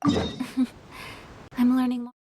I'm learning more.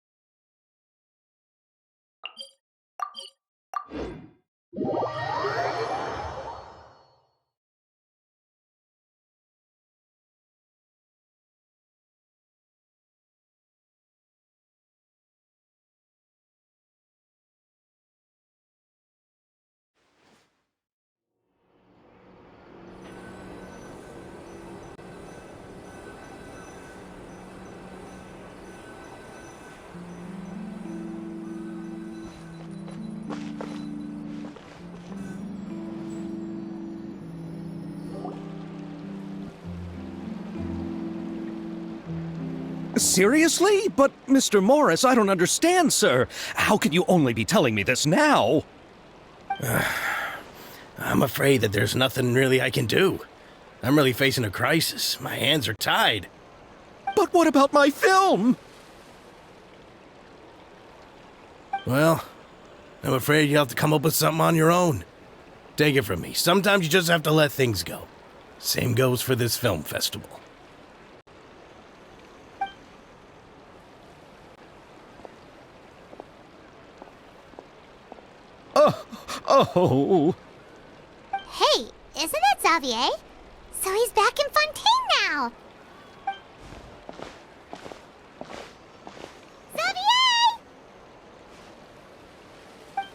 Seriously? But, Mr. Morris, I don't understand, sir. How can you only be telling me this now? I'm afraid that there's nothing really I can do. I'm really facing a crisis. My hands are tied. But what about my film? Well, I'm afraid you'll have to come up with something on your own. Take it from me. Sometimes you just have to let things go. Same goes for this film festival. Oh. Hey, isn't that Xavier? So he's back in Fontaine now! Xavier!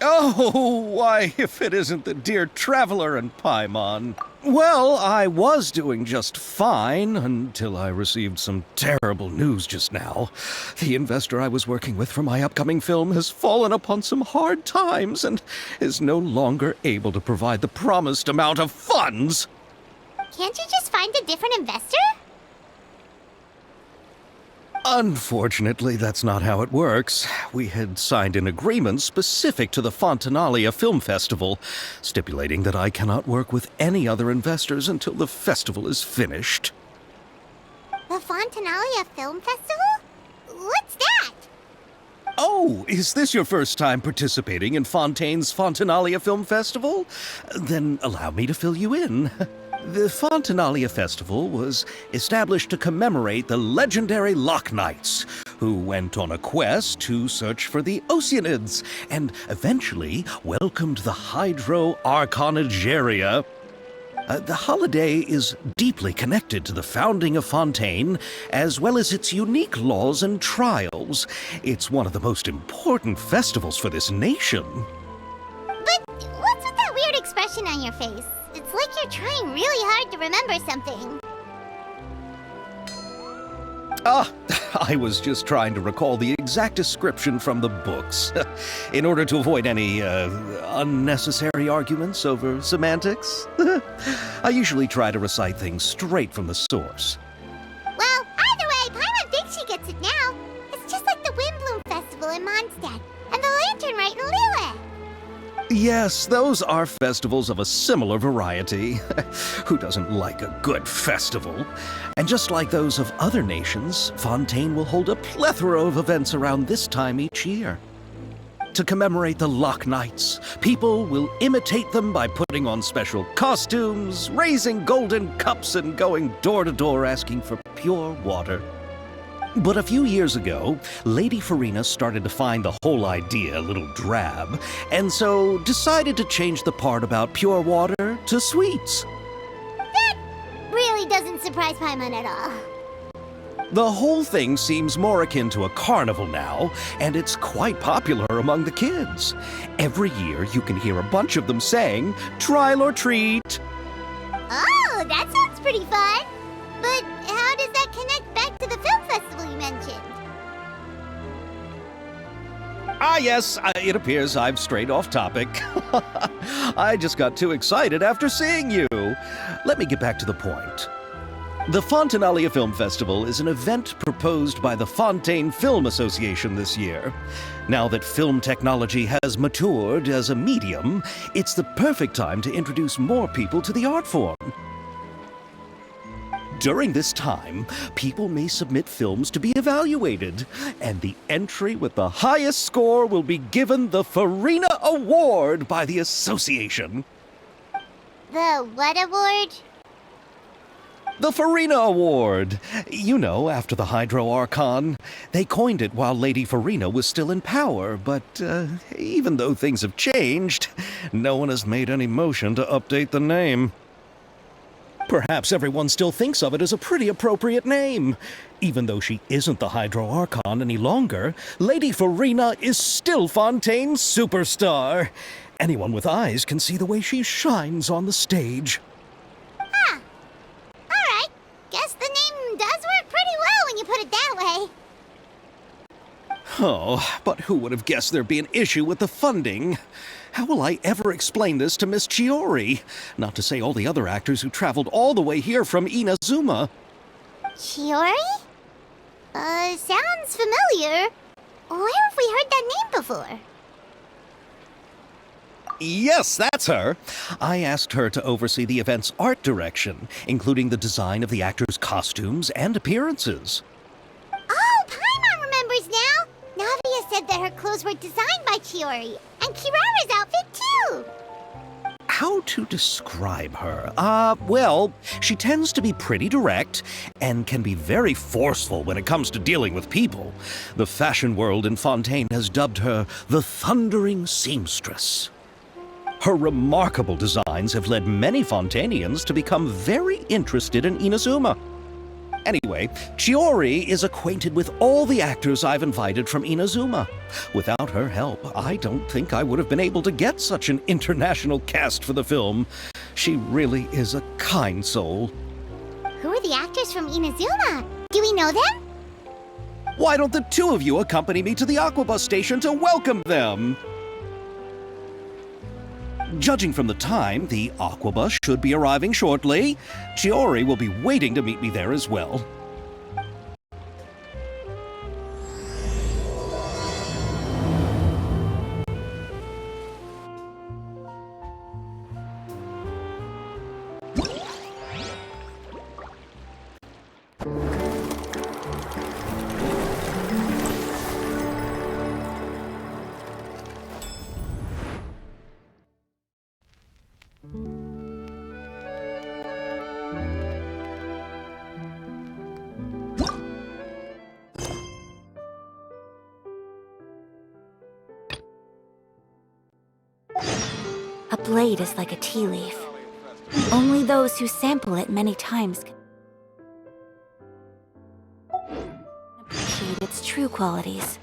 Oh, why, if it isn't the dear Traveler and Paimon. Well, I was doing just fine until I received some terrible news just now. The investor I was working with for my upcoming film has fallen upon some hard times and is no longer able to provide the promised amount of funds. Can't you just find a different investor? Unfortunately, that's not how it works. We had signed an agreement specific to the Fontanalia Film Festival, stipulating that I cannot work with any other investors until the festival is finished. The Fontanalia Film Festival? What's that? Oh, is this your first time participating in Fontaine's Fontanalia Film Festival? Then allow me to fill you in. The Fontanalia Festival was established to commemorate the legendary Loch Knights, who went on a quest to search for the Oceanids, and eventually welcomed the Hydro-Archonigeria. The holiday is deeply connected to the founding of Fontaine, as well as its unique laws and trials. It's one of the most important festivals for this nation. But what's with that weird expression on your face? It's like you're trying really hard to remember something. I was just trying to recall the exact description from the books, in order to avoid any unnecessary arguments over semantics. I usually try to recite things straight from the source. Well, either way, Paimon thinks she gets it now. It's just like the Windbloom Festival in Mondstadt, and the Lantern Rite in Lille. Yes, those are festivals of a similar variety. Who doesn't like a good festival? And just like those of other nations, Fontaine will hold a plethora of events around this time each year. To commemorate the Loch Knights, people will imitate them by putting on special costumes, raising golden cups, and going door to door asking for pure water. But a few years ago, Lady Farina started to find the whole idea a little drab, and so decided to change the part about pure water to sweets. That really doesn't surprise Paimon at all. The whole thing seems more akin to a carnival now, and it's quite popular among the kids. Every year you can hear a bunch of them saying, "Trial or treat." Oh, that sounds pretty fun. But how does that connect back to the film festival you mentioned? Yes, it appears I've strayed off topic. I just got too excited after seeing you. Let me get back to the point. The Fontanalia Film Festival is an event proposed by the Fontaine Film Association this year. Now that film technology has matured as a medium, it's the perfect time to introduce more people to the art form. During this time, people may submit films to be evaluated, and the entry with the highest score will be given the Farina Award by the association. The what award? The Farina Award! You know, after the Hydro Archon. They coined it while Lady Farina was still in power, but even though things have changed, no one has made any motion to update the name. Perhaps everyone still thinks of it as a pretty appropriate name. Even though she isn't the Hydro Archon any longer, Lady Farina is still Fontaine's superstar. Anyone with eyes can see the way she shines on the stage. Huh. Alright. Guess the name does work pretty well when you put it that way. Oh, but who would have guessed there'd be an issue with the funding? How will I ever explain this to Miss Chiori? Not to say all the other actors who traveled all the way here from Inazuma. Chiori? Sounds familiar. Where have we heard that name before? Yes, that's her. I asked her to oversee the event's art direction, including the design of the actors' costumes and appearances. Oh, Paimon remembers now! Navia said that her clothes were designed by Chiori, and Kirara's outfit too! How to describe her? Well, she tends to be pretty direct and can be very forceful when it comes to dealing with people. The fashion world in Fontaine has dubbed her the Thundering Seamstress. Her remarkable designs have led many Fontainians to become very interested in Inazuma. Anyway, Chiori is acquainted with all the actors I've invited from Inazuma. Without her help, I don't think I would have been able to get such an international cast for the film. She really is a kind soul. Who are the actors from Inazuma? Do we know them? Why don't the two of you accompany me to the Aquabus station to welcome them? Judging from the time, the Aquabus should be arriving shortly. Chiori will be waiting to meet me there as well. A blade is like a tea leaf. Only those who sample it many times can appreciate its true qualities.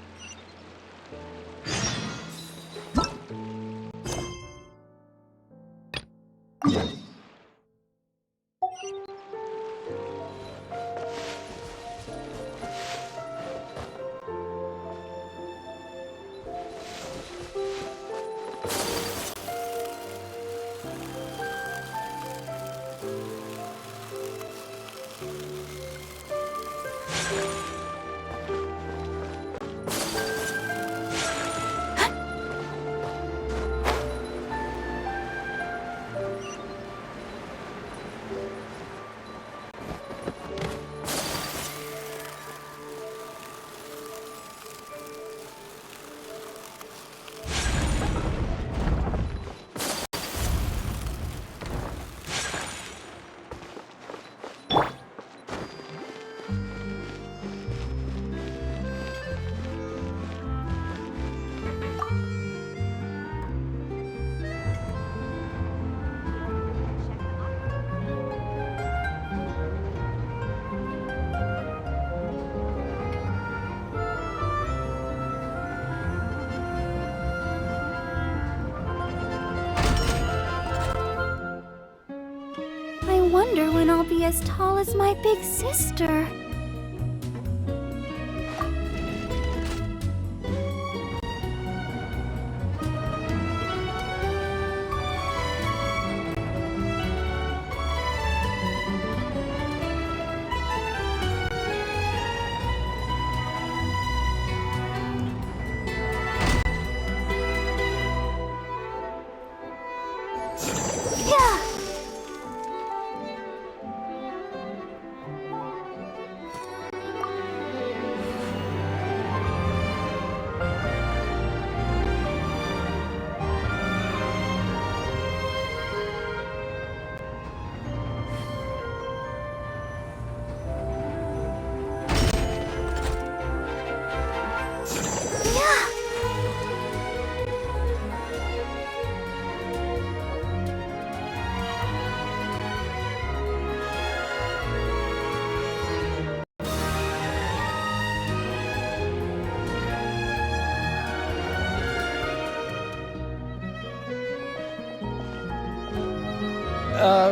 I wonder when I'll be as tall as my big sister.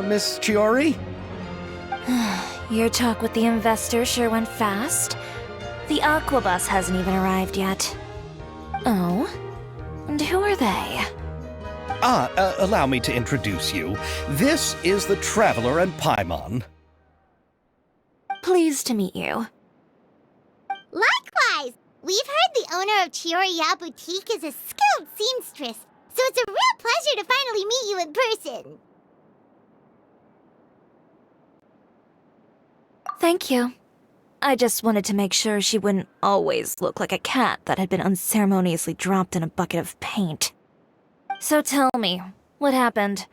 Miss Chiori? Your talk with the investor sure went fast. The Aquabus hasn't even arrived yet. Oh? And who are they? Allow me to introduce you. This is the Traveler and Paimon. Pleased to meet you. Likewise! We've heard the owner of Chioriya Boutique is a skilled seamstress, so it's a real pleasure to finally meet you in person. Thank you. I just wanted to make sure she wouldn't always look like a cat that had been unceremoniously dropped in a bucket of paint. So tell me, what happened?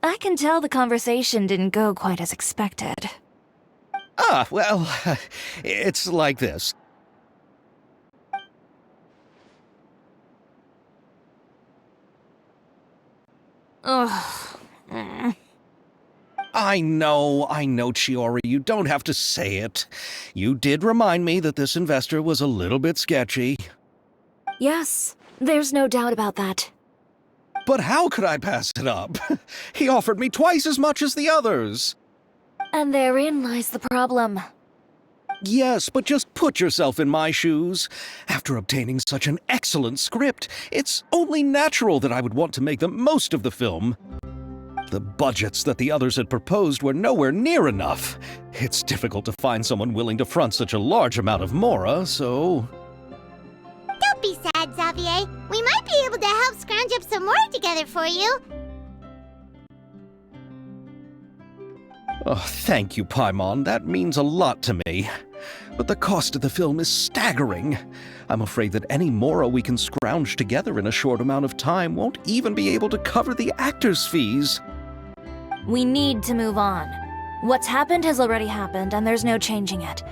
I can tell the conversation didn't go quite as expected. Well, it's like this. Ugh. I know, Chiori, you don't have to say it. You did remind me that this investor was a little bit sketchy. Yes, there's no doubt about that. But how could I pass it up? He offered me twice as much as the others. And therein lies the problem. Yes, but just put yourself in my shoes. After obtaining such an excellent script, it's only natural that I would want to make the most of the film. The budgets that the others had proposed were nowhere near enough. It's difficult to find someone willing to front such a large amount of mora, so... Don't be sad, Xavier. We might be able to help scrounge up some more together for you. Oh, thank you, Paimon. That means a lot to me. But the cost of the film is staggering. I'm afraid that any mora we can scrounge together in a short amount of time won't even be able to cover the actors' fees. We need to move on. What's happened has already happened, and there's no changing it.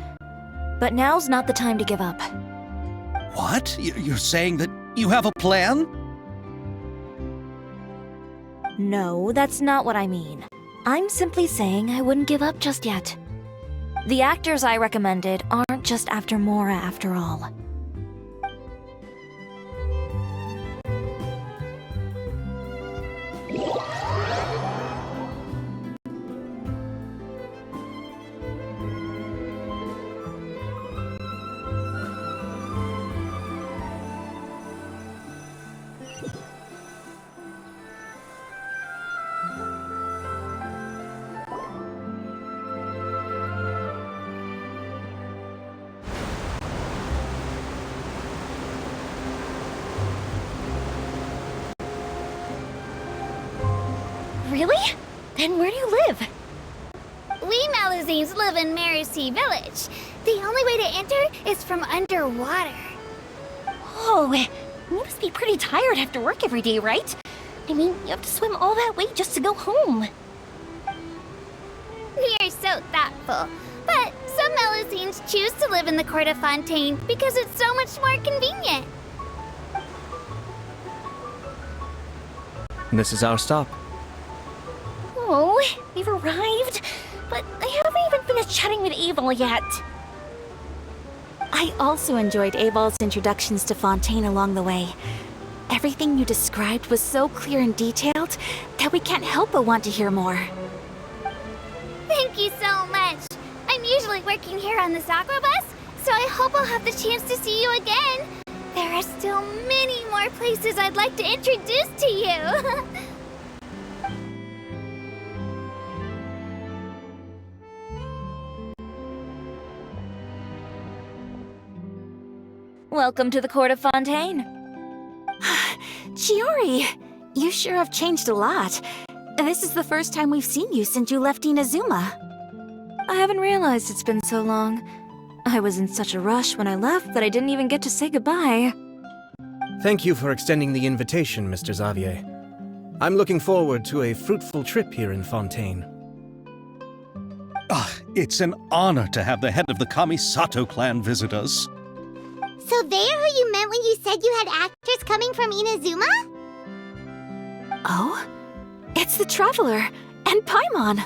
But now's not the time to give up. What? You're saying that you have a plan? No, that's not what I mean. I'm simply saying I wouldn't give up just yet. The actors I recommended aren't just after Mora after all. Really? Then where do you live? We Malazines live in Marcy Village. The only way to enter is from underwater. Oh, you must be pretty tired after work every day, right? I mean, you have to swim all that way just to go home. You're so thoughtful. But some Malazines choose to live in the Court of Fontaine because it's so much more convenient. This is our stop. Oh, we've arrived, but I haven't even finished chatting with Abel yet. I also enjoyed Abel's introductions to Fontaine along the way. Everything you described was so clear and detailed that we can't help but want to hear more. Thank you so much. I'm usually working here on this aqua bus, so I hope I'll have the chance to see you again. There are still many more places I'd like to introduce to you. Welcome to the Court of Fontaine. Chiori, you sure have changed a lot. This is the first time we've seen you since you left Inazuma. I haven't realized it's been so long. I was in such a rush when I left that I didn't even get to say goodbye. Thank you for extending the invitation, Mr. Xavier. I'm looking forward to a fruitful trip here in Fontaine. It's an honor to have the head of the Kamisato clan visit us. So they're who you meant when you said you had actors coming from Inazuma? Oh? It's the Traveler and Paimon.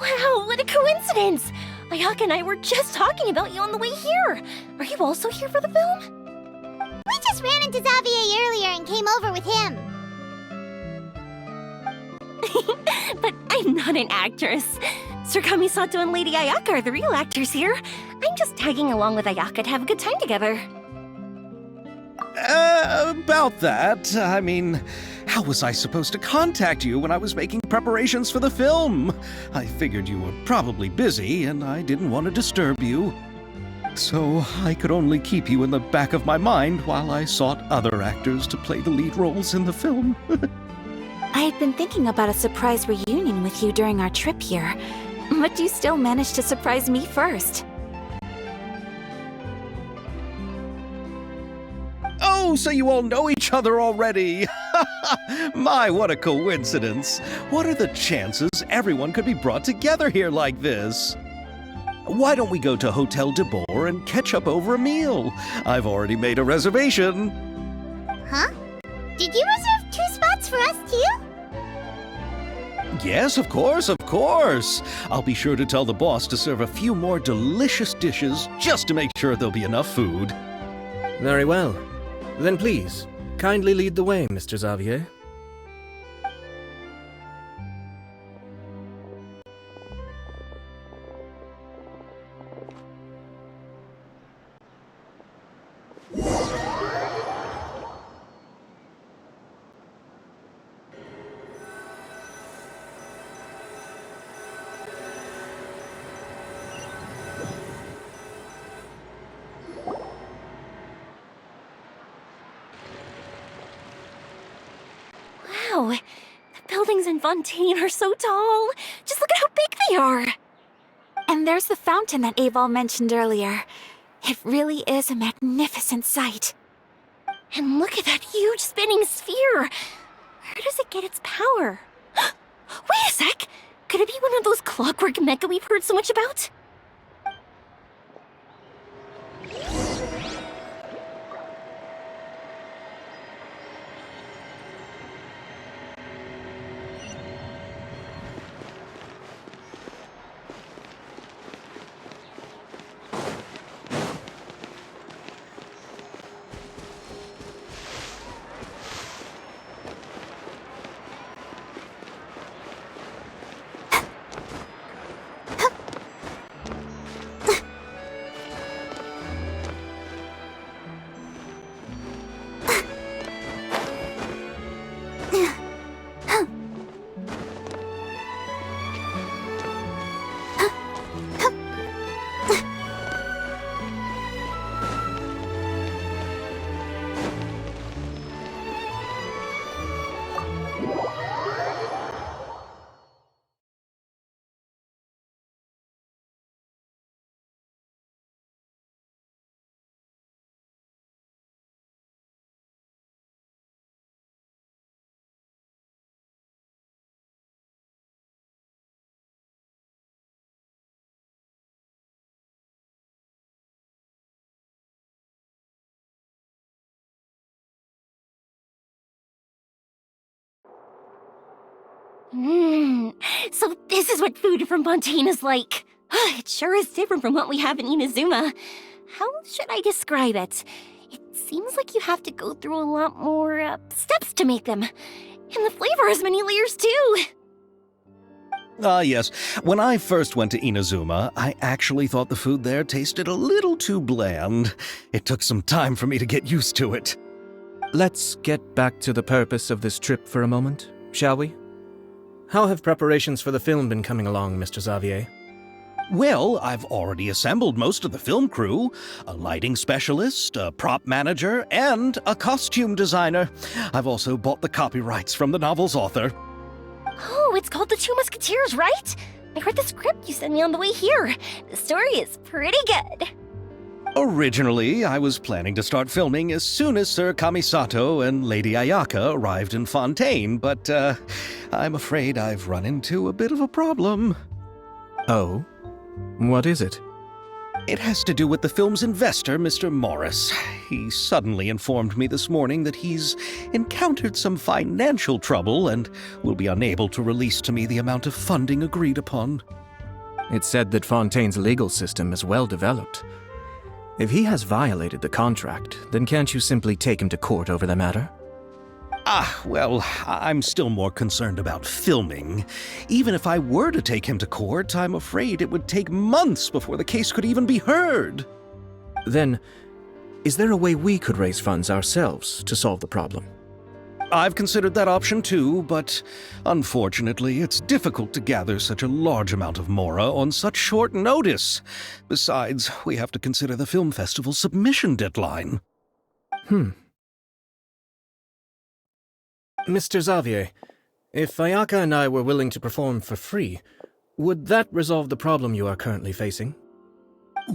Wow, what a coincidence! Ayaka and I were just talking about you on the way here. Are you also here for the film? We just ran into Xavier earlier and came over with him. But I'm not an actress. Sir Kamisato and Lady Ayaka are the real actors here. I'm just tagging along with Ayaka to have a good time together. About that, I mean, how was I supposed to contact you when I was making preparations for the film? I figured you were probably busy, and I didn't want to disturb you. So I could only keep you in the back of my mind while I sought other actors to play the lead roles in the film. I had been thinking about a surprise reunion with you during our trip here, but you still managed to surprise me first. Oh, so you all know each other already! My, what a coincidence! What are the chances everyone could be brought together here like this? Why don't we go to Hotel de Boer and catch up over a meal? I've already made a reservation. Huh? Did you reserve 2 spots for us too? Yes, of course, of course. I'll be sure to tell the boss to serve a few more delicious dishes just to make sure there'll be enough food. Very well. Then please, kindly lead the way, Mr. Xavier. Wow, the buildings in Fontaine are so tall. Just look at how big they are. And there's the fountain that Aval mentioned earlier. It really is a magnificent sight. And look at that huge spinning sphere. Where does it get its power? Wait a sec! Could it be one of those clockwork mecha we've heard so much about? So this is what food from Fontaine is like. It sure is different from what we have in Inazuma. How should I describe it? It seems like you have to go through a lot more steps to make them. And the flavor has many layers too. Yes. When I first went to Inazuma, I actually thought the food there tasted a little too bland. It took some time for me to get used to it. Let's get back to the purpose of this trip for a moment, shall we? How have preparations for the film been coming along, Mr. Xavier? Well, I've already assembled most of the film crew, a lighting specialist, a prop manager, and a costume designer. I've also bought the copyrights from the novel's author. Oh, it's called The Two Musketeers, right? I read the script you sent me on the way here. The story is pretty good. Originally, I was planning to start filming as soon as Sir Kamisato and Lady Ayaka arrived in Fontaine, but I'm afraid I've run into a bit of a problem. Oh? What is it? It has to do with the film's investor, Mr. Morris. He suddenly informed me this morning that he's encountered some financial trouble and will be unable to release to me the amount of funding agreed upon. It's said that Fontaine's legal system is well developed. If he has violated the contract, then can't you simply take him to court over the matter? Well, I'm still more concerned about filming. Even if I were to take him to court, I'm afraid it would take months before the case could even be heard. Then, is there a way we could raise funds ourselves to solve the problem? I've considered that option too, but unfortunately, it's difficult to gather such a large amount of mora on such short notice. Besides, we have to consider the film festival's submission deadline. Mr. Xavier, if Ayaka and I were willing to perform for free, would that resolve the problem you are currently facing?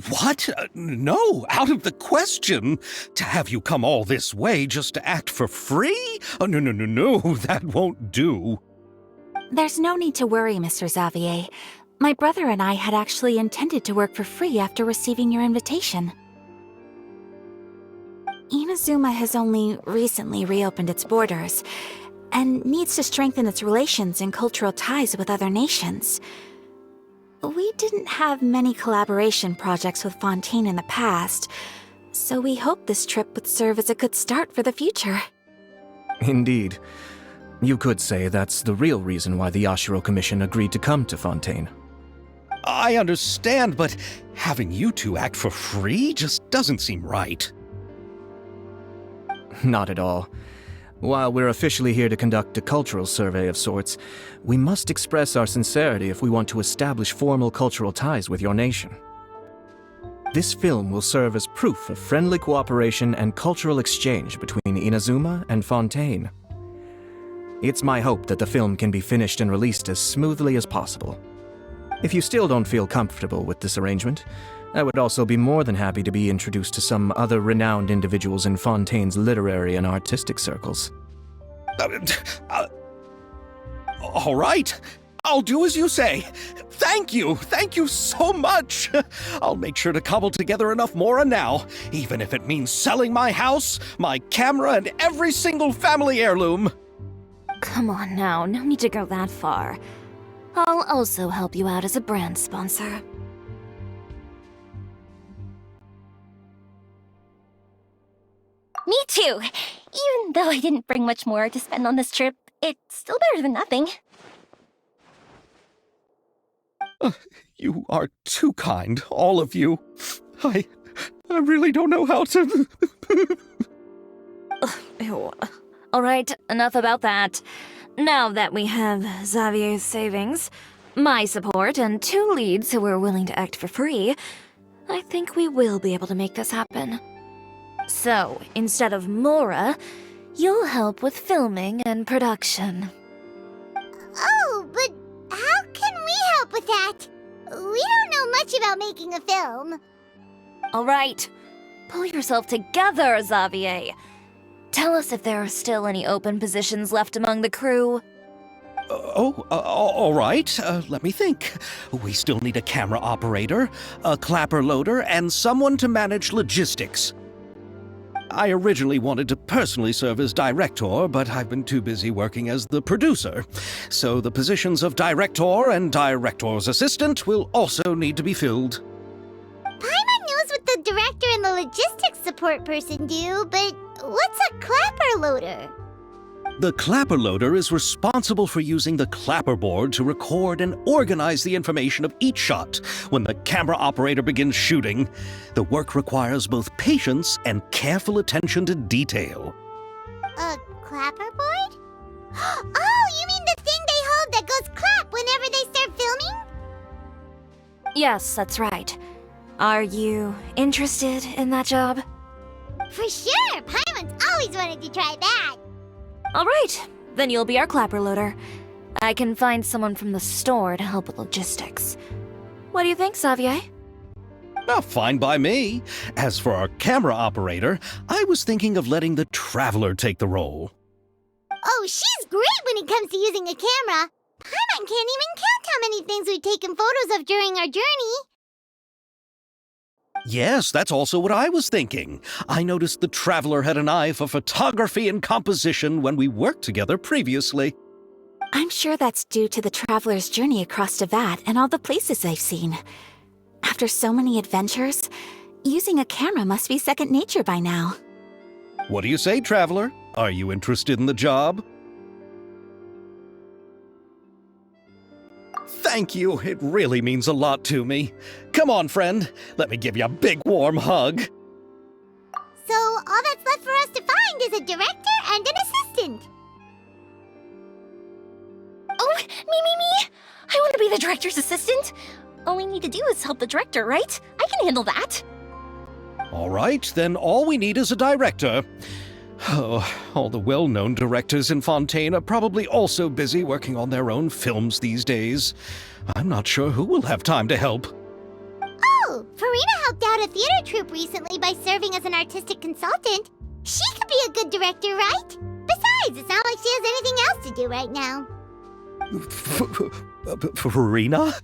What? No, out of the question. To have you come all this way just to act for free? Oh, no, that won't do. There's no need to worry, Mr. Xavier. My brother and I had actually intended to work for free after receiving your invitation. Inazuma has only recently reopened its borders, and needs to strengthen its relations and cultural ties with other nations. We didn't have many collaboration projects with Fontaine in the past, so we hoped this trip would serve as a good start for the future. Indeed. You could say that's the real reason why the Yashiro Commission agreed to come to Fontaine. I understand, but having you two act for free just doesn't seem right. Not at all. While we're officially here to conduct a cultural survey of sorts, we must express our sincerity if we want to establish formal cultural ties with your nation. This film will serve as proof of friendly cooperation and cultural exchange between Inazuma and Fontaine. It's my hope that the film can be finished and released as smoothly as possible. If you still don't feel comfortable with this arrangement, I would also be more than happy to be introduced to some other renowned individuals in Fontaine's literary and artistic circles. All right. I'll do as you say. Thank you so much. I'll make sure to cobble together enough mora now, even if it means selling my house, my camera, and every single family heirloom. Come on now, no need to go that far. I'll also help you out as a brand sponsor. Me too! Even though I didn't bring much more to spend on this trip, it's still better than nothing. You are too kind, all of you. I really don't know how to... Ew. Alright, enough about that. Now that we have Xavier's savings, my support, and 2 leads who are willing to act for free, I think we will be able to make this happen. So, instead of Mora, you'll help with filming and production. Oh, but how can we help with that? We don't know much about making a film. Alright, pull yourself together, Xavier. Tell us if there are still any open positions left among the crew. All right. Let me think. We still need a camera operator, a clapper loader, and someone to manage logistics. I originally wanted to personally serve as director, but I've been too busy working as the producer. So the positions of director and director's assistant will also need to be filled. Paimon knows what the director and the logistics support person do, but what's a clapper loader? The clapper loader is responsible for using the clapper board to record and organize the information of each shot when the camera operator begins shooting. The work requires both patience and careful attention to detail. A clapper board? Oh, you mean the thing they hold that goes clap whenever they start filming? Yes, that's right. Are you interested in that job? For sure! Paimon's always wanted to try that! Alright, then you'll be our clapper loader. I can find someone from the store to help with logistics. What do you think, Xavier? Fine by me. As for our camera operator, I was thinking of letting the Traveler take the role. Oh, she's great when it comes to using a camera! Paimon can't even count how many things we've taken photos of during our journey! Yes, that's also what I was thinking. I noticed the Traveler had an eye for photography and composition when we worked together previously. I'm sure that's due to the traveler's journey across Devat and all the places they've seen. After so many adventures, using a camera must be second nature by now. What do you say, Traveler? Are you interested in the job? Thank you. It really means a lot to me. Come on, friend. Let me give you a big warm hug. So all that's left for us to find is a director and an assistant. Oh, me! I want to be the director's assistant. All we need to do is help the director, right? I can handle that. All right, then all we need is a director. Oh, all the well-known directors in Fontaine are probably also busy working on their own films these days. I'm not sure who will have time to help. Oh, Farina helped out a theater troupe recently by serving as an artistic consultant. She could be a good director, right? Besides, it's not like she has anything else to do right now. Farina?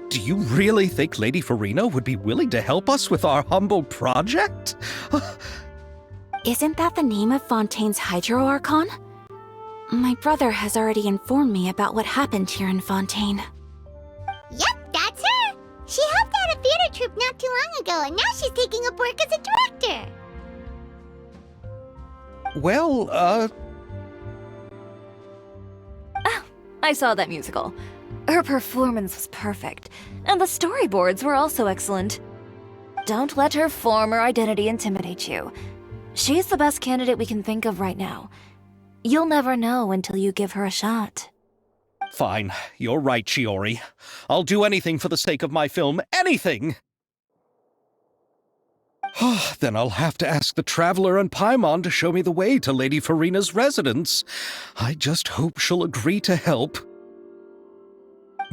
Do you really think Lady Farina would be willing to help us with our humble project? Isn't that the name of Fontaine's Hydro-Archon? My brother has already informed me about what happened here in Fontaine. Yep, that's her. She helped out a theater troupe not too long ago, and now she's taking up work as a director. Well, I saw that musical. Her performance was perfect, and the storyboards were also excellent. Don't let her former identity intimidate you. She's the best candidate we can think of right now. You'll never know until you give her a shot. Fine. You're right, Chiori. I'll do anything for the sake of my film. Anything! Then I'll have to ask the Traveler and Paimon to show me the way to Lady Farina's residence. I just hope she'll agree to help.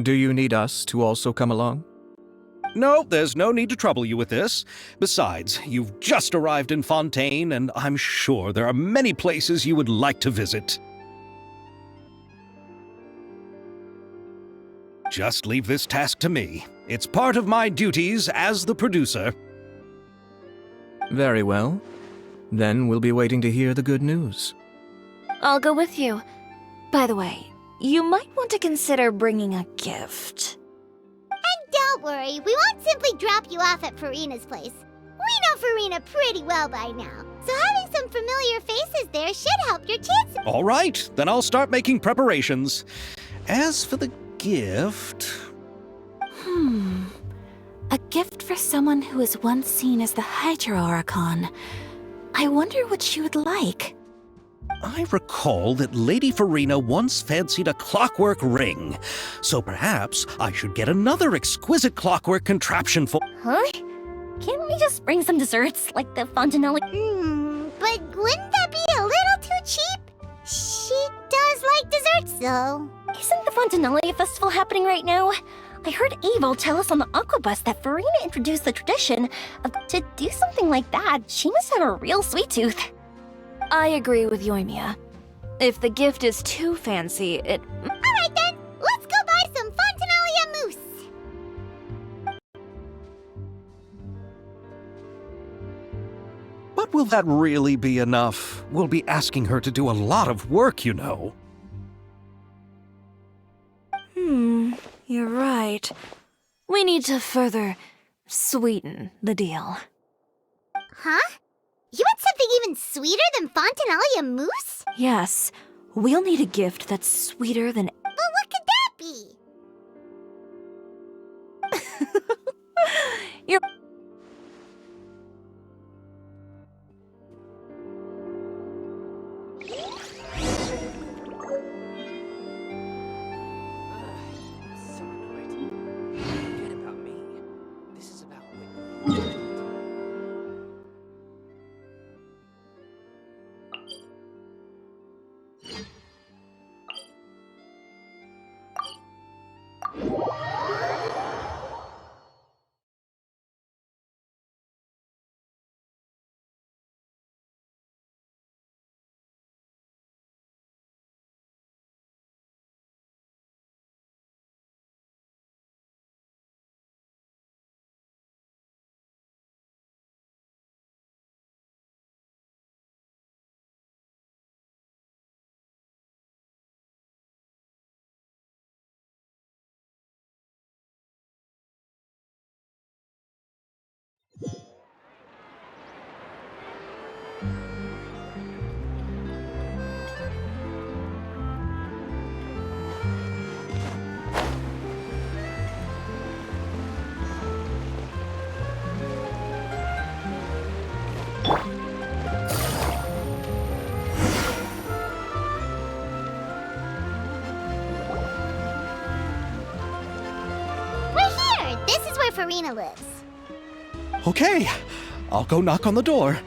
Do you need us to also come along? No, there's no need to trouble you with this. Besides, you've just arrived in Fontaine, and I'm sure there are many places you would like to visit. Just leave this task to me. It's part of my duties as the producer. Very well. Then we'll be waiting to hear the good news. I'll go with you. By the way, you might want to consider bringing a gift. And don't worry, we won't simply drop you off at Farina's place. We know Farina pretty well by now, so having some familiar faces there should help your chances. All right, then I'll start making preparations. As for the gift... A gift for someone who was once seen as the Hydro-Archon. I wonder what she would like. I recall that Lady Farina once fancied a clockwork ring, so perhaps I should get another exquisite clockwork contraption for... Huh? Can't we just bring some desserts, like the Fontanella? But wouldn't that be a little too cheap? She does like desserts, though. Isn't the Fontanella festival happening right now? I heard Abel tell us on the Aquabus that Farina introduced the tradition to do something like that. She must have a real sweet tooth. I agree with Yoimiya. If the gift is too fancy, it... Alright then, let's go buy some Fontanalia mousse. But will that really be enough? We'll be asking her to do a lot of work, you know. You're right. We need to further sweeten the deal. Huh? You want something even sweeter than Fontanalia mousse? Yes, we'll need a gift that's sweeter than... Well, what could that be? You're... Farina lives. Okay, I'll go knock on the door.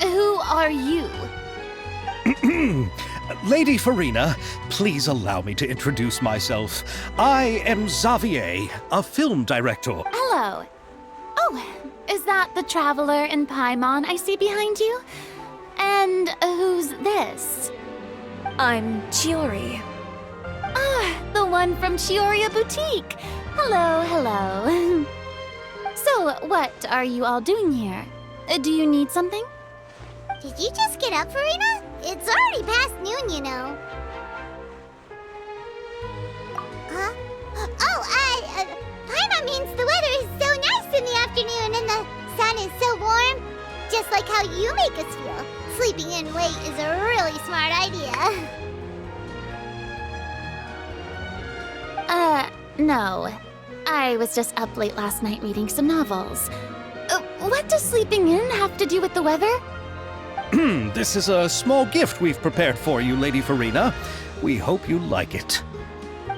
Who are you? Lady Farina, please allow me to introduce myself. I am Xavier, a film director. Hello. Oh, is that the traveler in Paimon I see behind you? And who's this? I'm Chiori. Ah, the one from Chioria Boutique. Hello, hello. So, what are you all doing here? Do you need something? Did you just get up, Farina? It's already past noon, you know. Huh? Paimon means the weather is so nice in the afternoon and the sun is so warm. Just like how you make us feel. Sleeping in late is a really smart idea. No. I was just up late last night reading some novels. What does sleeping in have to do with the weather? This is a small gift we've prepared for you, Lady Farina. We hope you like it.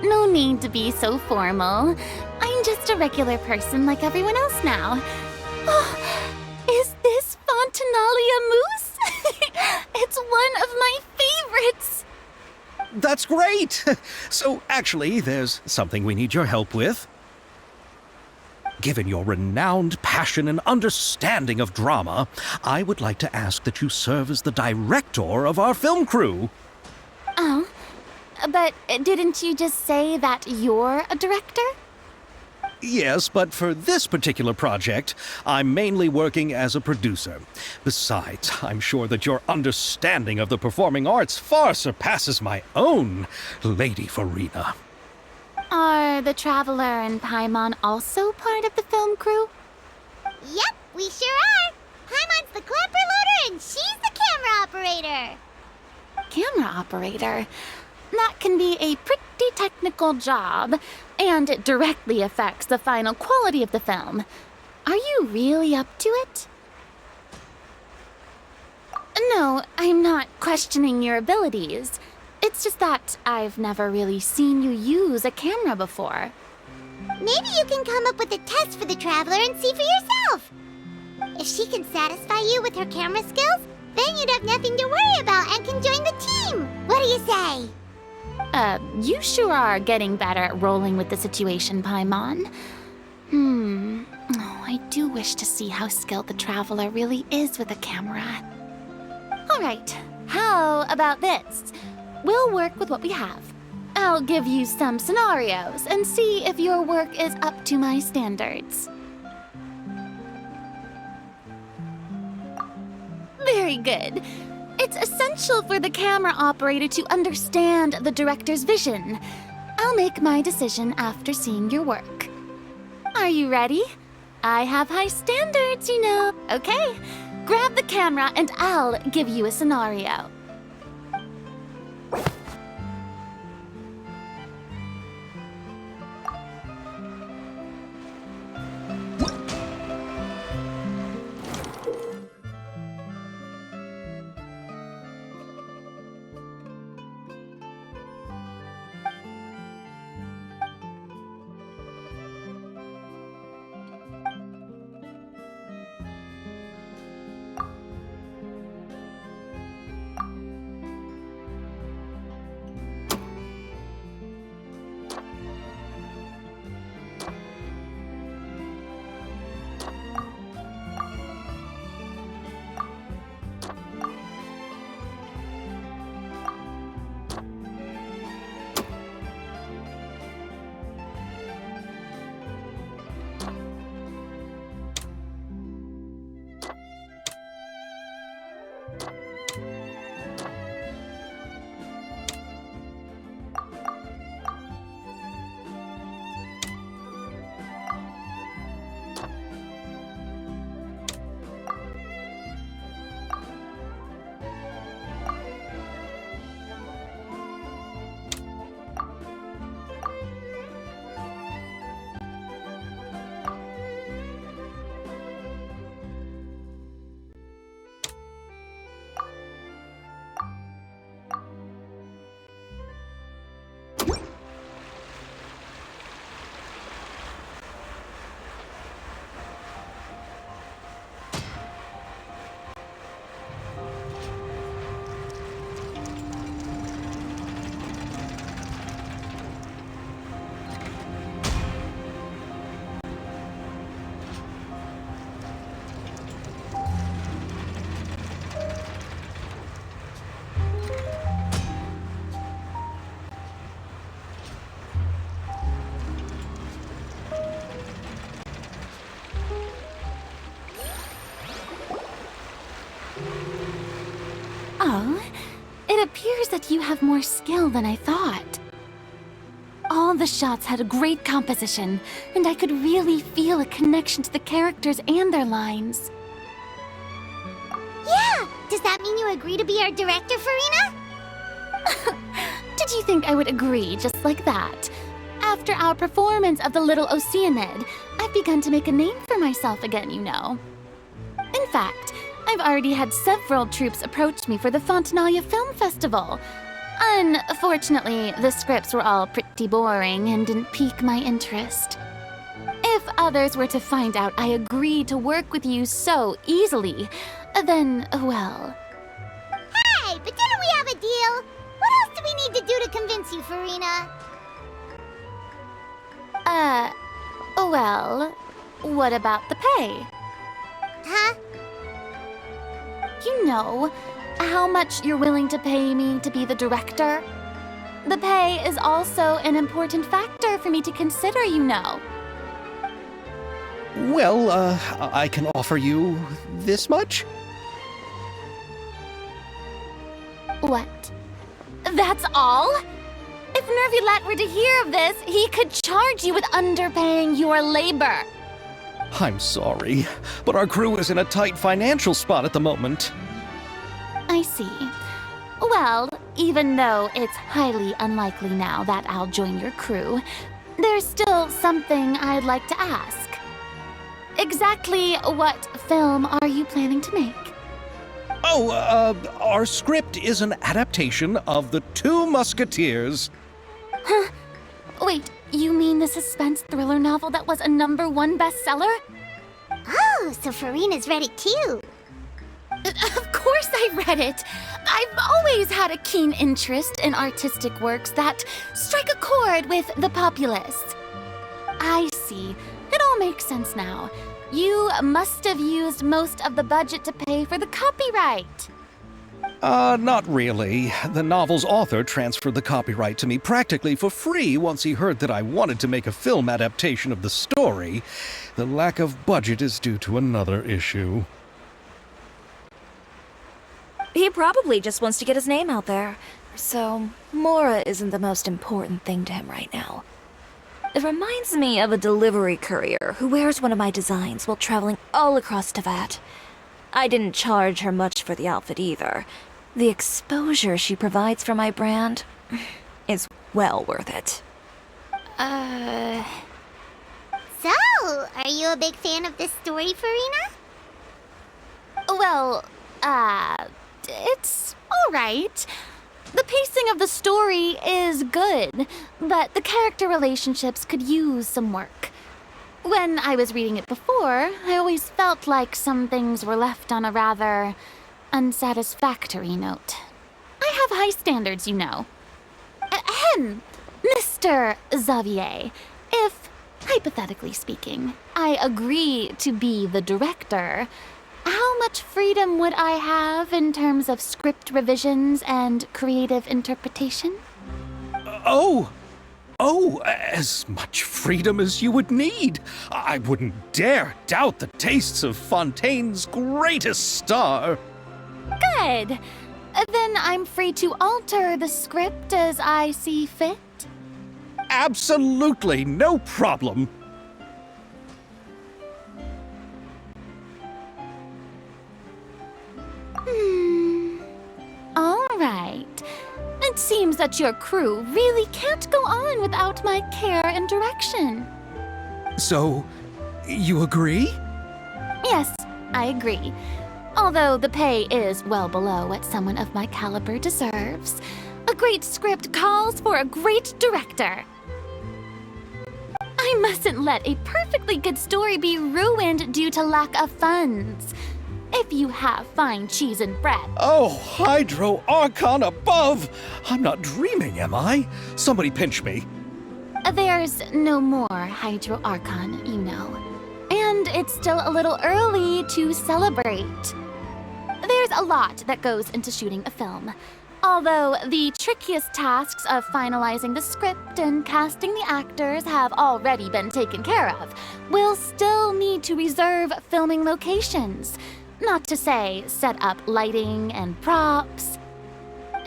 No need to be so formal. I'm just a regular person like everyone else now. Oh, is this Fontinalia mousse? It's one of my favorites. That's great! So, actually, there's something we need your help with. Given your renowned passion and understanding of drama, I would like to ask that you serve as the director of our film crew. Oh, but didn't you just say that you're a director? Yes, but for this particular project, I'm mainly working as a producer. Besides, I'm sure that your understanding of the performing arts far surpasses my own, Lady Farina. Are the Traveler and Paimon also part of the film crew? Yep, we sure are. Paimon's the clapper loader and she's the camera operator. Camera operator? That can be a pretty technical job, and it directly affects the final quality of the film. Are you really up to it? No, I'm not questioning your abilities. It's just that I've never really seen you use a camera before. Maybe you can come up with a test for the Traveler and see for yourself. If she can satisfy you with her camera skills, then you'd have nothing to worry about and can join the team. What do you say? You sure are getting better at rolling with the situation, Paimon. Oh, I do wish to see how skilled the Traveler really is with a camera. All right, how about this? We'll work with what we have. I'll give you some scenarios and see if your work is up to my standards. Very good. It's essential for the camera operator to understand the director's vision. I'll make my decision after seeing your work. Are you ready? I have high standards, you know. Okay, grab the camera and I'll give you a scenario. appears that you have more skill than I thought. All the shots had a great composition, and I could really feel a connection to the characters and their lines. Yeah! Does that mean you agree to be our director, Farina? Did you think I would agree just like that? After our performance of the Little Oceanid, I've begun to make a name for myself again, you know. In fact, I've already had several troops approach me for the Fontanalia Film Festival. Unfortunately, the scripts were all pretty boring and didn't pique my interest. If others were to find out I agreed to work with you so easily, then, well... Hey, but didn't we have a deal? What else do we need to do to convince you, Farina? Well, what about the pay? Huh? You know, how much you're willing to pay me to be the director? The pay is also an important factor for me to consider, you know. Well, I can offer you this much? What? That's all? If Nervulat were to hear of this, he could charge you with underpaying your labor. I'm sorry, but our crew is in a tight financial spot at the moment. I see. Well, even though it's highly unlikely now that I'll join your crew, there's still something I'd like to ask. Exactly what film are you planning to make? Oh, our script is an adaptation of The Two Musketeers. Huh? Wait, you mean the suspense thriller novel that was a #1 bestseller? Oh, so Farina's read it too. Of course I read it. I've always had a keen interest in artistic works that strike a chord with the populace. I see. It all makes sense now. You must have used most of the budget to pay for the copyright. Not really. The novel's author transferred the copyright to me practically for free once he heard that I wanted to make a film adaptation of the story. The lack of budget is due to another issue. He probably just wants to get his name out there. So, Mora isn't the most important thing to him right now. It reminds me of a delivery courier who wears one of my designs while traveling all across Tevat. I didn't charge her much for the outfit either. The exposure she provides for my brand is well worth it. So, are you a big fan of this story, Farina? Well, it's alright. The pacing of the story is good, but the character relationships could use some work. When I was reading it before, I always felt like some things were left on a rather unsatisfactory note. I have high standards, you know. Ahem, Mr. Xavier, if, hypothetically speaking, I agree to be the director, how much freedom would I have in terms of script revisions and creative interpretation? Oh, as much freedom as you would need. I wouldn't dare doubt the tastes of Fontaine's greatest star. Good. Then I'm free to alter the script as I see fit? Absolutely, no problem. All right. It seems that your crew really can't go on without my care and direction. So, you agree? Yes, I agree. Although the pay is well below what someone of my caliber deserves. A great script calls for a great director. I mustn't let a perfectly good story be ruined due to lack of funds. If you have fine cheese and bread. Oh, Hydro Archon above! I'm not dreaming, am I? Somebody pinch me. There's no more Hydro Archon, you know. And it's still a little early to celebrate. There's a lot that goes into shooting a film. Although the trickiest tasks of finalizing the script and casting the actors have already been taken care of, we'll still need to reserve filming locations. Not to say set up lighting and props.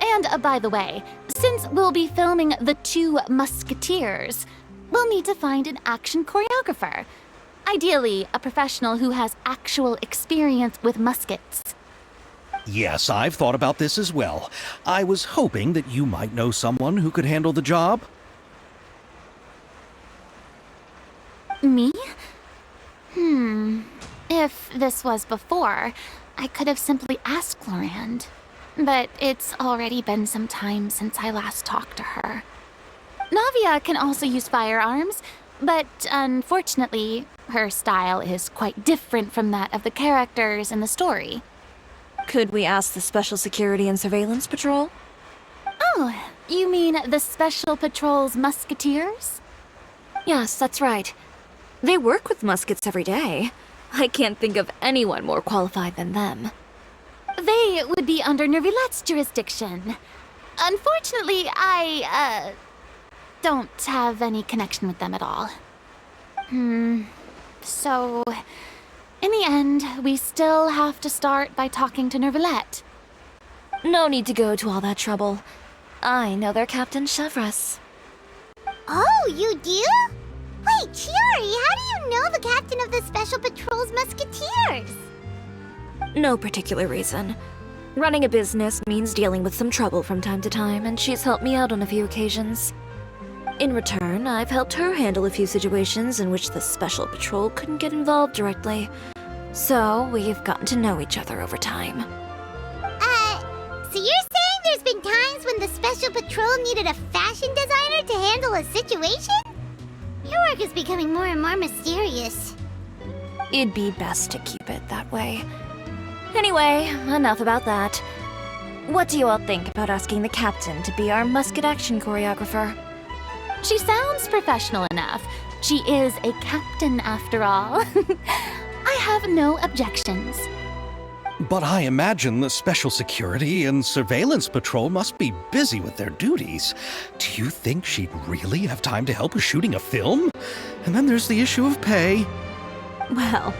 And by the way, since we'll be filming The Two Musketeers, we'll need to find an action choreographer. Ideally, a professional who has actual experience with muskets. Yes, I've thought about this as well. I was hoping that you might know someone who could handle the job. Me? If this was before, I could have simply asked Glorand. But it's already been some time since I last talked to her. Navia can also use firearms, but unfortunately, her style is quite different from that of the characters in the story. Could we ask the Special Security and Surveillance Patrol? Oh, you mean the Special Patrol's musketeers? Yes, that's right. They work with muskets every day. I can't think of anyone more qualified than them. They would be under Nervilette's jurisdiction. Unfortunately, I, don't have any connection with them at all. So, in the end, we still have to start by talking to Nervilette. No need to go to all that trouble. I know their Captain Chevres. Oh, you do? Wait, Chiori, how do you know the captain of the Special Patrol's Musketeers? No particular reason. Running a business means dealing with some trouble from time to time, and she's helped me out on a few occasions. In return, I've helped her handle a few situations in which the Special Patrol couldn't get involved directly. So, we've gotten to know each other over time. So you're saying there's been times when the Special Patrol needed a fashion designer to handle a situation? Your work is becoming more and more mysterious. It'd be best to keep it that way. Anyway, enough about that. What do you all think about asking the captain to be our musket action choreographer? She sounds professional enough. She is a captain after all. I have no objections. But I imagine the Special Security and Surveillance Patrol must be busy with their duties. Do you think she'd really have time to help with shooting a film? And then there's the issue of pay. Well,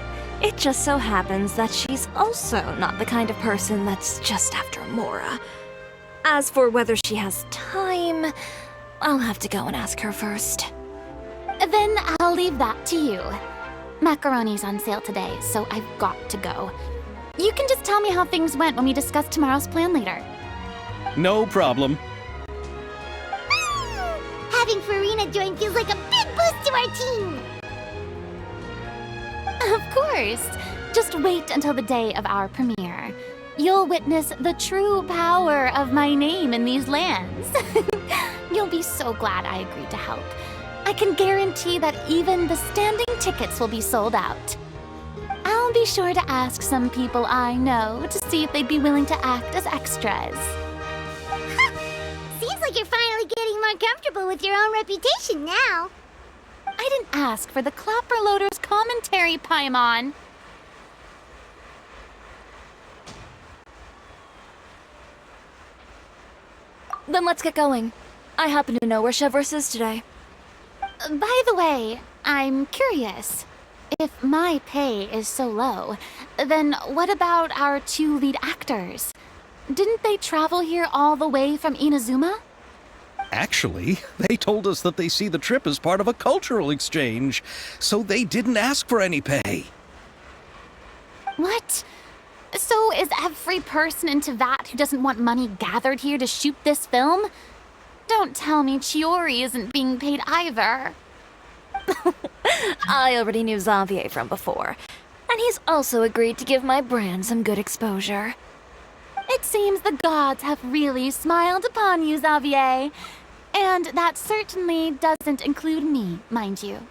it just so happens that she's also not the kind of person that's just after Mora. As for whether she has time, I'll have to go and ask her first. Then I'll leave that to you. Macaroni's on sale today, so I've got to go. You can just tell me how things went when we discuss tomorrow's plan later. No problem. Having Farina join feels like a big boost to our team! Of course. Just wait until the day of our premiere. You'll witness the true power of my name in these lands. You'll be so glad I agreed to help. I can guarantee that even the standing tickets will be sold out. I'll be sure to ask some people I know to see if they'd be willing to act as extras. Seems like you're finally getting more comfortable with your own reputation now. I didn't ask for the Clapper Loader's commentary, Paimon. Then let's get going. I happen to know where Chevres is today. By the way, I'm curious. If my pay is so low, then what about our two lead actors? Didn't they travel here all the way from Inazuma? Actually, they told us that they see the trip as part of a cultural exchange, so they didn't ask for any pay. What? So is every person in Teyvat who doesn't want money gathered here to shoot this film? Don't tell me Chiori isn't being paid either. I already knew Xavier from before, and he's also agreed to give my brand some good exposure. It seems the gods have really smiled upon you, Xavier. And that certainly doesn't include me, mind you.